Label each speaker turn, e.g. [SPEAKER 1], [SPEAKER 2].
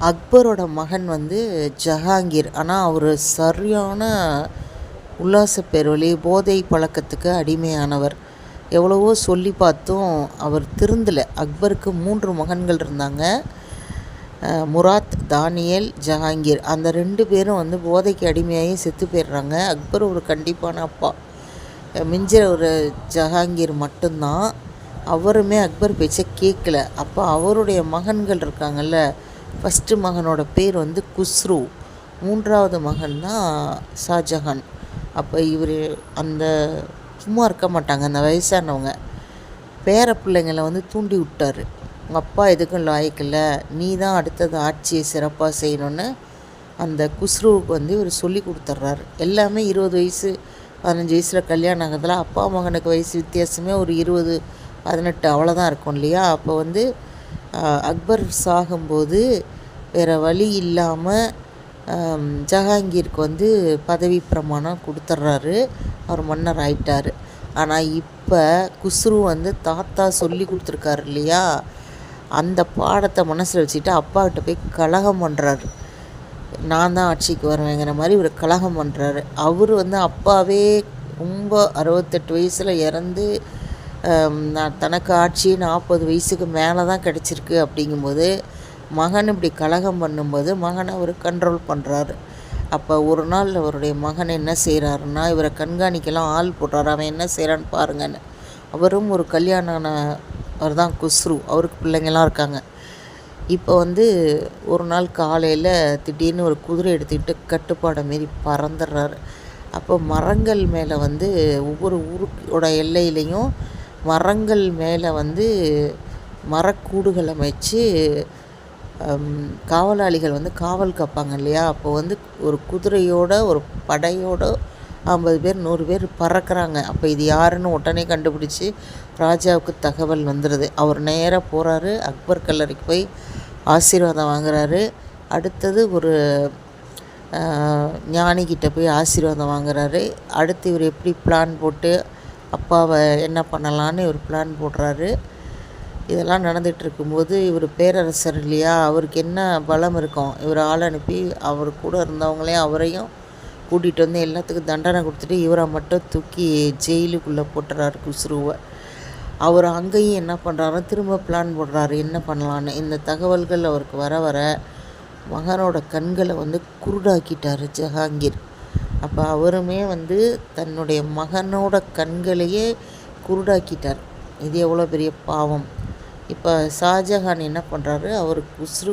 [SPEAKER 1] அக்பரோட மகன் வந்து ஜஹாங்கீர். ஆனால் அவர் சரியான உல்லாச பேர்வழி, போதை பழக்கத்துக்கு அடிமையானவர். எவ்வளவோ சொல்லி பார்த்தும் அவர் திருந்தலை. அக்பருக்கு 3 மகன்கள் இருந்தாங்க. முராத், தானியல், ஜஹாங்கீர். அந்த 2 பேரும் வந்து போதைக்கு அடிமையாகி செத்து போயிடுறாங்க. அக்பர் ஒரு கண்டிப்பான அப்பா. மிஞ்சிற ஒரு ஜஹாங்கீர் மட்டும்தான். அவருமே அக்பர் பேச்சை கேட்கல. அப்போ அவருடைய மகன்கள் இருக்காங்கல்ல, ஃபஸ்ட்டு மகனோட பேர் வந்து குஸ்ரு, 3வது மகன் தான் ஷாஜஹான். அப்போ இவர் அந்த சும்மா இருக்க மாட்டாங்க அந்த வயசானவங்க. பேர பிள்ளைங்களை வந்து தூண்டி விட்டார். உங்கள் அப்பா எதுக்கும் லாயக்கில்ல, நீ தான் அடுத்தது ஆட்சியை சிறப்பாக செய்யணுன்னு அந்த குஸ்ருவுக்கு வந்து இவர் சொல்லி கொடுத்துட்றாரு. எல்லாமே 20 வயசு 15 வயசில் கல்யாணம் ஆகிறதுல அப்பா மகனுக்கு வயசு வித்தியாசமே ஒரு 20 18 அவ்வளோதான் இருக்கும் இல்லையா. அப்போ வந்து அக்பர் சாகும்போது வேறு வழி இல்லாமல் ஜஹாங்கீருக்கு வந்து பதவி பிரமாணம் கொடுத்துட்றாரு. அவர் மன்னர் ஆயிட்டார். ஆனால் இப்போ குஸ்ரு வந்து தாத்தா சொல்லி கொடுத்துருக்காரு இல்லையா, அந்த பாடத்தை மனசில் வச்சுட்டு அப்பாக்கிட்ட போய் கலகம் பண்ணுறாரு. நான் தான் ஆட்சிக்கு வருவேங்கிற மாதிரி இவர் கலகம் பண்ணுறாரு. அவர் வந்து அப்பாவே ரொம்ப 68 வயசில் இறந்து தனக்கு ஆட்சி 40 வயசுக்கு மேலே தான் கிடச்சிருக்கு. அப்படிங்கும்போது மகன் இப்படி கலகம் பண்ணும்போது மகனை அவர் கண்ட்ரோல் பண்ணுறாரு. அப்போ ஒரு நாள் அவருடைய மகன் என்ன செய்கிறாருன்னா, இவரை கண்காணிக்கலாம் ஆள் போடுறாரு. அவன் என்ன செய்கிறான்னு பாருங்கன்னு. அவரும் ஒரு கல்யாணம் அவர் தான் குஸ்ரு. அவருக்கு பிள்ளைங்கள்லாம் இருக்காங்க. இப்போ வந்து ஒரு நாள் காலையில் திடீர்னு ஒரு குதிரை எடுத்துக்கிட்டு கட்டுப்பாடை மாரி பறந்துடுறாரு. அப்போ மரங்கள் மேலே வந்து ஒவ்வொரு ஊரோட எல்லையிலையும் மரங்கள் மேலே வந்து மரக்கூடுகள் அமைச்சு காவலாளிகள் வந்து காவல் காப்பாங்க இல்லையா. அப்போ வந்து ஒரு குதிரையோட ஒரு படையோட 50 பேர் 100 பேர் பறக்கிறாங்க. அப்போ இது யாருன்னு உடனே கண்டுபிடிச்சி ராஜாவுக்கு தகவல் வந்துடுது. அவர் நேராக போகிறாரு, அக்பர் கல்லறைக்கு போய் ஆசீர்வாதம் வாங்குறாரு. அடுத்தது ஒரு ஞானிக்கிட்ட போய் ஆசீர்வாதம் வாங்குறாரு. அடுத்து இவர் எப்படி பிளான் போட்டு அப்பாவை என்ன பண்ணலான்னு இவர் பிளான் போடுறாரு. இதெல்லாம் நடந்துகிட்டு இருக்கும்போது இவர் பேரரசர் இல்லையா, அவருக்கு என்ன பலம் இருக்கும், இவர் ஆள் அனுப்பி அவர் கூட இருந்தவங்களையும் அவரையும் கூட்டிகிட்டு வந்து எல்லாத்துக்கும் தண்டனை கொடுத்துட்டு இவரை மட்டும் தூக்கி ஜெயிலுக்குள்ளே போட்டுறாரு குஸ்ருவை. அவர் அங்கேயும் என்ன பண்ணுறாருன்னா திரும்ப பிளான் போடுறாரு என்ன பண்ணலான்னு. இந்த தகவல்கள் அவருக்கு வர வர மகனோட கண்களை வந்து குருடாக்கிட்டார் ஜஹாங்கீர். அப்போ அவருமே வந்து தன்னுடைய மகனோட கண்களையே குருடாக்கிட்டார். இது எவ்வளோ பெரிய பாவம். இப்போ ஷாஜஹான் என்ன பண்ணுறாரு, அவர் குஸ்ரு